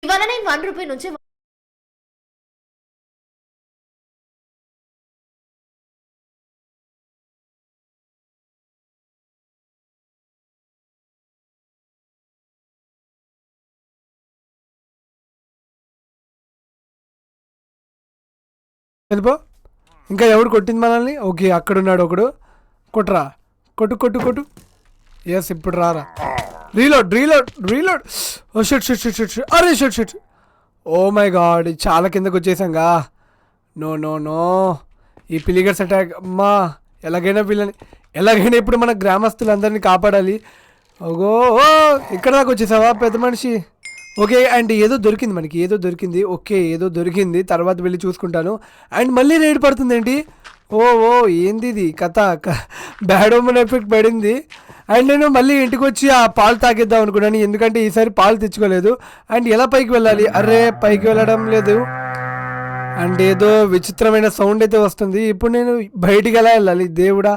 ఇవాళ నేను ₹1 నుంచి వెళ్ళిపో. ఇంకా ఎవడు కొట్టింది మనల్ని? ఓకే, అక్కడున్నాడు ఒకడు. కొట్టురా, కొట్టు కొట్టు కొట్టు. ఎస్, ఇప్పుడు రారా. Reload reload reload. Oh shut shut shut shut. అరే shut shut. Oh my god, చాలా కిందకు వచ్చేసాంగా. నో నో నో, ఈ పిలిగర్స్ అటాక్. అమ్మా, ఎలాగైనా ఇప్పుడు మన గ్రామస్తులందరినీ కాపాడాలి. ఓగో, ఓ ఇక్కడ దాకా వచ్చేసావా పెద్ద మనిషి? ఓకే, అండ్ ఏదో దొరికింది మనకి, ఏదో దొరికింది. ఓకే, ఏదో దొరికింది, తర్వాత వెళ్ళి చూసుకుంటాను. అండ్ మళ్ళీ రేడ్ పడుతుంది ఏంటి? ఓ ఓ ఏంది ఇది కథ? బ్యాడ్ ఓమన్ ఎఫెక్ట్ పడింది. అండ్ నేను మళ్ళీ ఇంటికి వచ్చి ఆ పాలు తాగిద్దాం అనుకున్నాను, ఎందుకంటే ఈసారి పాలు తెచ్చుకోలేదు. అండ్ ఎలా పైకి వెళ్ళాలి? అరే, పైకి వెళ్ళడం లేదు. అండ్ ఏదో విచిత్రమైన సౌండ్ అయితే వస్తుంది. ఇప్పుడు నేను బయటికి ఎలా వెళ్ళాలి దేవుడా?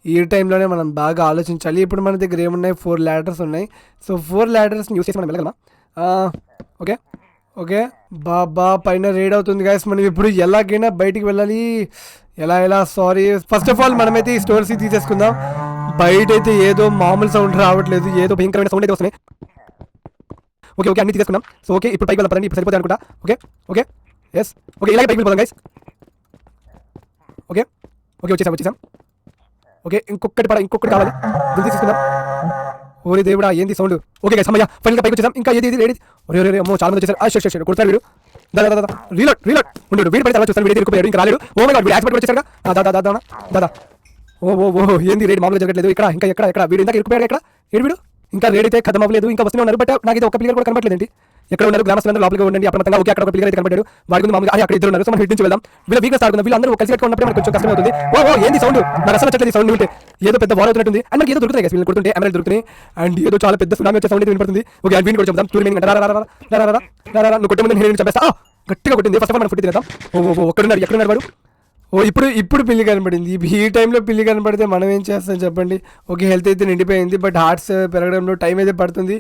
ఈ టైంలోనే మనం బాగా ఆలోచించాలి. ఇప్పుడు మన దగ్గర ఏమున్నాయి? 4 ల్యాడర్స్ ఉన్నాయి. సో 4 ల్యాడర్స్ని యూస్ చేసి మనం వెళ్ళగలమా? ఓకే ఓకే, బాబా పైన రేడ్ అవుతుంది గాయస్. మనం ఇప్పుడు ఎలాగైనా బయటికి వెళ్ళాలి. ఎలా సారీ, ఫస్ట్ ఆఫ్ ఆల్ మనమైతే ఈ స్టోర్స్ తీసేసుకుందాం. బయట అయితే ఏదో మామూలు సౌండ్ రావట్లేదు, ఏదో భయంకరమైన సౌండ్ అయితే వస్తున్నాయి. ఓకే ఓకే, అన్ని తీసుకున్నాం. సో ఓకే, ఇప్పుడు పైకి వెళ్ళాలి. ఇప్పుడు సరిపోతుంది అనుకుంటా. ఓకే ఓకే, ఎస్ ఓకే, ఇలాగే పైకి వెళ్ళిపోదాం గైస్. ఓకే ఓకే, వచ్చేసాం. ఓకే, ఇంకొకటి కావాలి, జల్దీ తీసుకుందాం. ఓరే దేవుడా, ఏంది సౌండ్? ఓకే గైస్, అమ్మయ్య, ఫైనల్గా పైకి వచ్చేసాం. ఇంకా ఏది రేడి? ఒరే అమ్మో, చాలా మంది వచ్చేసారు. కొడతారు వీడు. దాదా రీలోడ్ ఉండు, వీడి పడితే అలా చూస్తాను. వీడి ఇరుక్కుపోయాడు, ఇంకా రాలేడు. ఓ మై గాడ్, వీడు యాక్సిడెంట్ వచ్చేసారుగా. దాదా ఓ ఏంది రేడి మామూలుగా జరగట్లేదు ఇక్కడ. ఇంకా ఎక్కడ వీడు? ఇందాక ఇరుక్కుపోయాడు. ఎక్కడ ఏడు వీడు? ఇంకా రేడ్ అయితే ఖతం అవ్వలేదు, ఇంకా వస్తూనే ఉన్నారు. బట్ నాకు ఇది ఒక ప్లేయర్ కూడా కనబడలేదు ఏంటి? ఎక్కడ ఉన్నారు? గ్రామస్తులందరూ లోపలికి ఉండండి అప్రమత్తంగా. ఓకే, అక్కడ ఒక ప్లేయర్ అయితే కనబడ్డాడు. వాడి ముందు మామూలుగా అక్కడ ఇద్దరు ఉన్నారు. సో మనం హిట్ నుంచి వెళ్దాం. వీళ్ళ వీక్నెస్ ఆడుకుందాం. వీళ్ళందరూ కలిసి కట్టుకుని ఉన్నప్పుడు మనకు కొంచెం కష్టం అవుతుంది. ఓ ఏంది సౌండ్? నాకు అసలు వచ్చేది సౌండ్ ఉంటే ఏదో పెద్ద వార్ అవుతున్నట్టుంది. అండ్ మనకి ఏదో దొరుకుతాయి కదా, వీళ్ళు కొడుతుంటే ఎమరాల్డ్ దొరుకుతాయి. అండ్ ఏదో చాలా పెద్ద సునామీ వచ్చే సౌండ్ అయితే వినపడుతుంది. ఓకే, అండ్ వీడిని కూడా చెప్తాం. టూర్ మీనింగ్ నువ్వు కొట్టే ముందు నేను చంపేస్తా. గట్టిగా కొట్టింది. ఫస్ట్ ఆఫ్ ఆల్ మనం ఫుడ్ తినేద్దాం. ఓ ఎక్కడున్నారు వాడు? ఓ ఇప్పుడు పిల్లి కనపడింది. ఈ టైంలో పిల్లి కనపడితే మనం ఏం చేస్తాం చెప్పండి? ఓకే, హెల్త్ అయితే నిండిపోయింది, బట్ హార్ట్స్ పెరగడంలో టైం అయితే పడుతుంది.